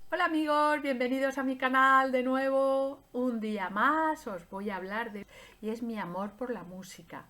Hola amigos, bienvenidos a mi canal de nuevo. Un día más os voy a hablar de... y es mi amor por la música,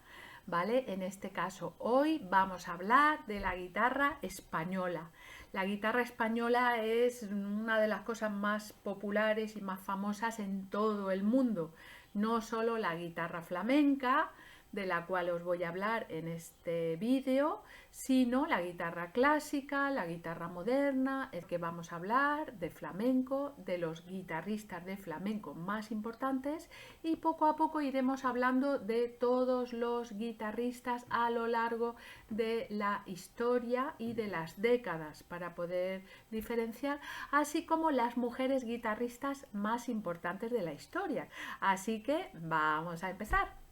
¿vale? En este caso, hoy vamos a hablar de la guitarra española. La guitarra española es una de las cosas más populares y más famosas en todo el mundo. No solo la guitarra flamenca, de la cual os voy a hablar en este vídeo, sino la guitarra clásica, la guitarra moderna, el que vamos a hablar de flamenco, de los guitarristas de flamenco más importantes y poco a poco iremos hablando de todos los guitarristas a lo largo de la historia y de las décadas para poder diferenciar, así como las mujeres guitarristas más importantes de la historia. Así que vamos a empezar.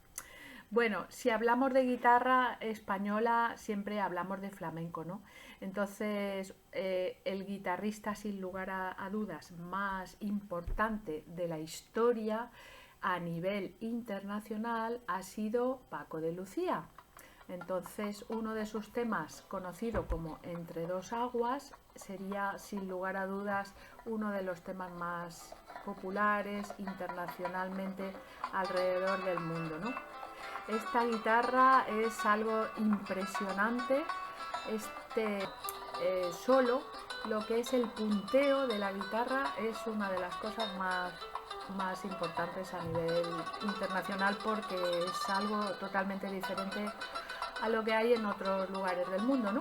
Bueno, si hablamos de guitarra española, siempre hablamos de flamenco, ¿no? Entonces, el guitarrista, sin lugar a dudas, más importante de la historia a nivel internacional ha sido Paco de Lucía. Entonces, uno de sus temas, conocido como Entre dos aguas, sería, sin lugar a dudas, uno de los temas más populares internacionalmente alrededor del mundo, ¿no? Esta guitarra es algo impresionante. Solo lo que es el punteo de la guitarra es una de las cosas más importantes a nivel internacional porque es algo totalmente diferente a lo que hay en otros lugares del mundo, ¿no?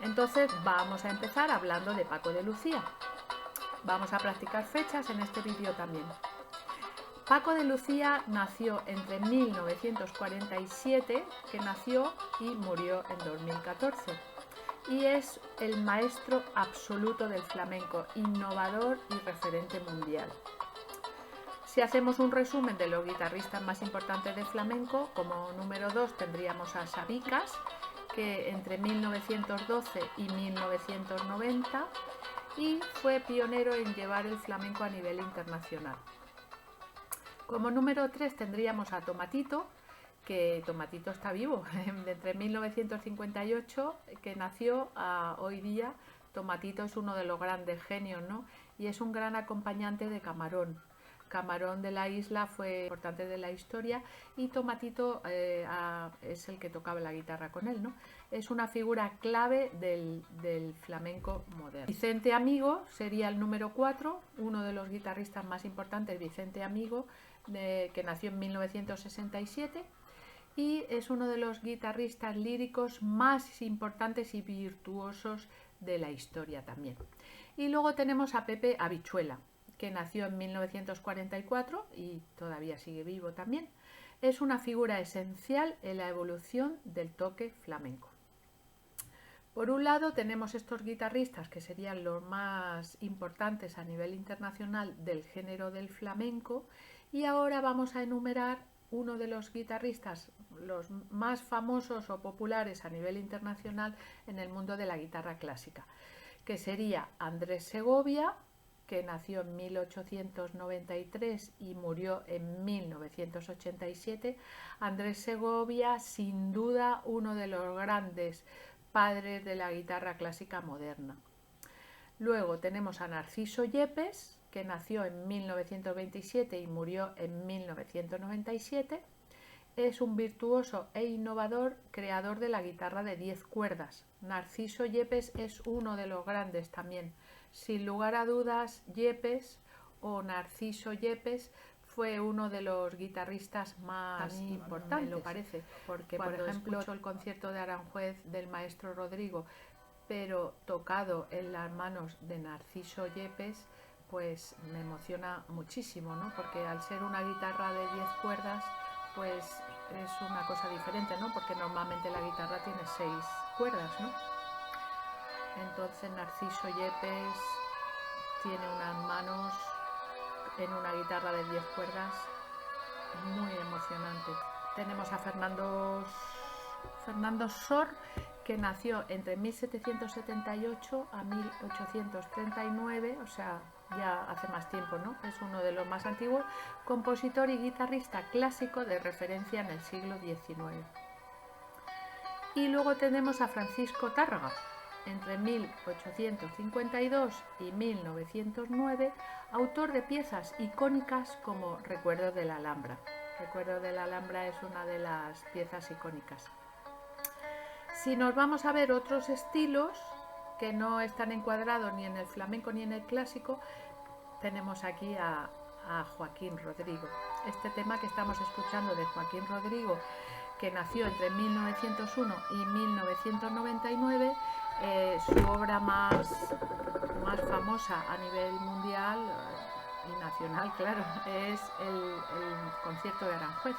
Entonces vamos a empezar hablando de Paco de Lucía. Vamos a practicar fechas en este vídeo también. Paco de Lucía nació entre 1947, que nació y murió en 2014. Y es el maestro absoluto del flamenco, innovador y referente mundial. Si hacemos un resumen de los guitarristas más importantes de flamenco, como número 2 tendríamos a Sabicas, que entre 1912 y 1990, y fue pionero en llevar el flamenco a nivel internacional. Como número 3 tendríamos a Tomatito, que Tomatito está vivo, entre 1958 que nació a hoy día. Tomatito es uno de los grandes genios, ¿no? Y es un gran acompañante de Camarón. Camarón de la Isla fue importante de la historia y Tomatito es el que tocaba la guitarra con él, ¿no? Es una figura clave del flamenco moderno. Vicente Amigo sería el número 4, uno de los guitarristas más importantes, Vicente Amigo, que nació en 1967 y es uno de los guitarristas líricos más importantes y virtuosos de la historia también. Y luego tenemos a Pepe Habichuela, que nació en 1944 y todavía sigue vivo también. Es una figura esencial en la evolución del toque flamenco. Por un lado tenemos estos guitarristas que serían los más importantes a nivel internacional del género del flamenco y ahora vamos a enumerar uno de los guitarristas los más famosos o populares a nivel internacional en el mundo de la guitarra clásica, que sería Andrés Segovia, que nació en 1893 y murió en 1987. Andrés Segovia, sin duda, uno de los grandes padres de la guitarra clásica moderna. Luego tenemos a Narciso Yepes, que nació en 1927 y murió en 1997. Es un virtuoso e innovador creador de la guitarra de 10 cuerdas. Narciso Yepes es uno de los grandes también. Sin lugar a dudas, Yepes o Narciso Yepes fue uno de los guitarristas más importantes, me lo parece, porque por ejemplo el concierto de Aranjuez del maestro Rodrigo, pero tocado en las manos de Narciso Yepes, pues me emociona muchísimo, ¿no? Porque al ser una guitarra de 10 cuerdas, pues es una cosa diferente, ¿no? Porque normalmente la guitarra tiene 6 cuerdas, ¿no? Entonces Narciso Yepes tiene unas manos en una guitarra de 10 cuerdas muy emocionante. Tenemos a Fernando Sor, que nació entre 1778 a 1839, o sea, ya hace más tiempo, ¿no? Es uno de los más antiguos, compositor y guitarrista clásico de referencia en el siglo XIX. Y luego tenemos a Francisco Tárrega, entre 1852 y 1909, autor de piezas icónicas como Recuerdos de la Alhambra. Recuerdos de la Alhambra es una de las piezas icónicas. Si nos vamos a ver otros estilos que no están encuadrados ni en el flamenco ni en el clásico, tenemos aquí a Joaquín Rodrigo. Este tema que estamos escuchando de Joaquín Rodrigo, que nació entre 1901 y 1999, su obra más famosa a nivel mundial y nacional, claro, es el concierto de Aranjuez.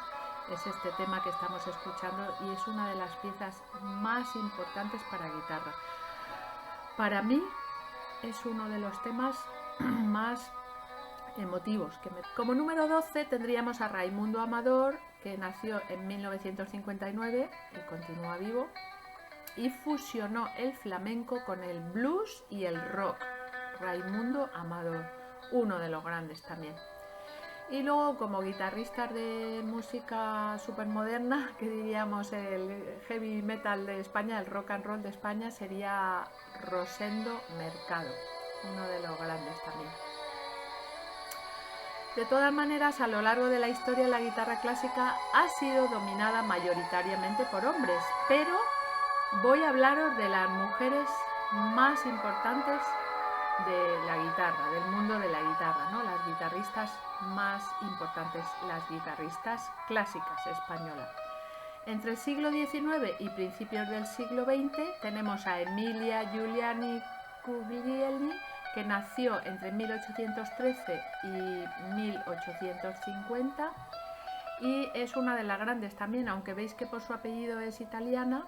Es este tema que estamos escuchando y es una de las piezas más importantes para guitarra. Para mí es uno de los temas más emotivos. Como número 12 tendríamos a Raimundo Amador, que nació en 1959 y continúa vivo, y fusionó el flamenco con el blues y el rock. Raimundo Amador, uno de los grandes también. Y luego, como guitarristas de música supermoderna, que diríamos el heavy metal de España, el rock and roll de España, sería Rosendo Mercado, uno de los grandes también. De todas maneras, a lo largo de la historia la guitarra clásica ha sido dominada mayoritariamente por hombres, pero voy a hablaros de las mujeres más importantes de la guitarra, del mundo de la guitarra, ¿no? Las guitarristas más importantes, las guitarristas clásicas españolas. Entre el siglo XIX y principios del siglo XX tenemos a Emilia Giuliani Guglielmi, que nació entre 1813 y 1850 y es una de las grandes también, aunque veis que por su apellido es italiana,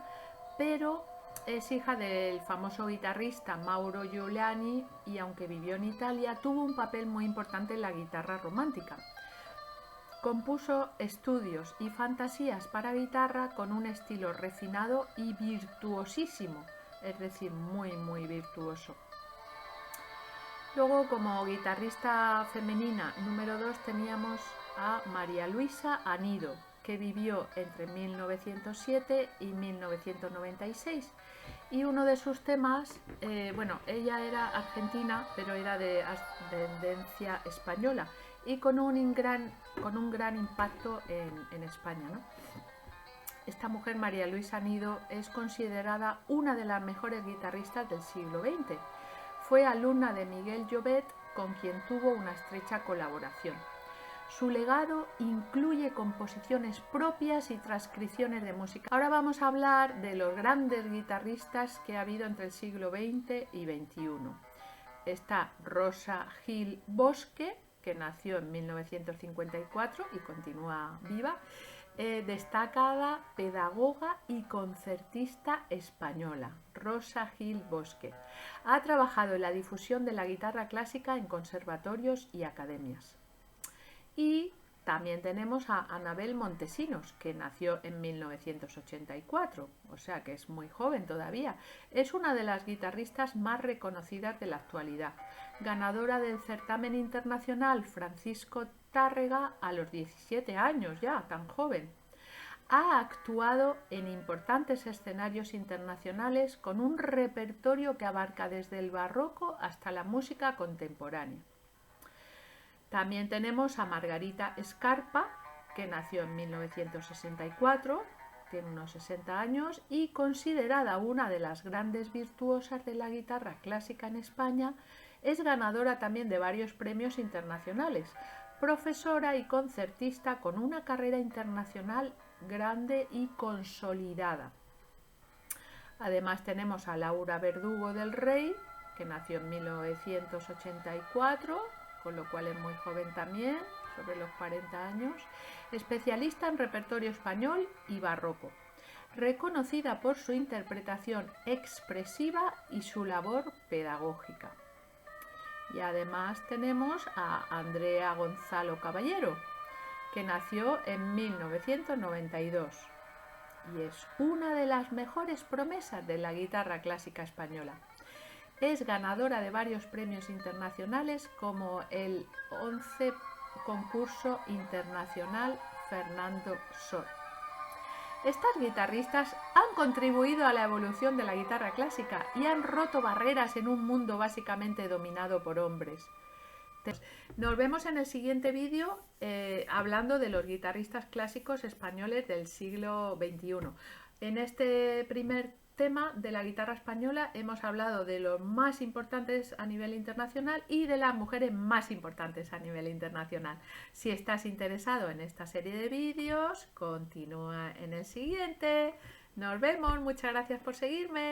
pero es hija del famoso guitarrista Mauro Giuliani y aunque vivió en Italia, tuvo un papel muy importante en la guitarra romántica. Compuso estudios y fantasías para guitarra con un estilo refinado y virtuosísimo, es decir, muy virtuoso. Luego, como guitarrista femenina número 2 teníamos a María Luisa Anido, que vivió entre 1907 y 1996. Y uno de sus temas, ella era argentina, pero era de ascendencia española y con un gran impacto en España, ¿no? Esta mujer, María Luisa Anido, es considerada una de las mejores guitarristas del siglo XX. Fue alumna de Miguel Llobet, con quien tuvo una estrecha colaboración. Su legado incluye composiciones propias y transcripciones de música. Ahora vamos a hablar de los grandes guitarristas que ha habido entre el siglo XX y XXI. Está Rosa Gil Bosque, que nació en 1954 y continúa viva, destacada pedagoga y concertista española. Rosa Gil Bosque ha trabajado en la difusión de la guitarra clásica en conservatorios y academias. Y también tenemos a Anabel Montesinos, que nació en 1984, o sea que es muy joven todavía. Es una de las guitarristas más reconocidas de la actualidad, ganadora del certamen internacional Francisco Tárrega a los 17 años ya, tan joven. Ha actuado en importantes escenarios internacionales con un repertorio que abarca desde el barroco hasta la música contemporánea. También tenemos a Margarita Scarpa, que nació en 1964, tiene unos 60 años y considerada una de las grandes virtuosas de la guitarra clásica en España, es ganadora también de varios premios internacionales, profesora y concertista con una carrera internacional grande y consolidada. Además tenemos a Laura Verdugo del Rey, que nació en 1984, con lo cual es muy joven también, sobre los 40 años, especialista en repertorio español y barroco, reconocida por su interpretación expresiva y su labor pedagógica. Y además tenemos a Andrea Gonzalo Caballero, que nació en 1992 y es una de las mejores promesas de la guitarra clásica española. Es ganadora de varios premios internacionales como el 11 Concurso Internacional Fernando Sor. Estas guitarristas han contribuido a la evolución de la guitarra clásica y han roto barreras en un mundo básicamente dominado por hombres. Nos vemos en el siguiente vídeo hablando de los guitarristas clásicos españoles del siglo XXI. En este primer tema de la guitarra española hemos hablado de los más importantes a nivel internacional y de las mujeres más importantes a nivel internacional. Si estás interesado en esta serie de vídeos, continúa en el siguiente. Nos vemos, muchas gracias por seguirme.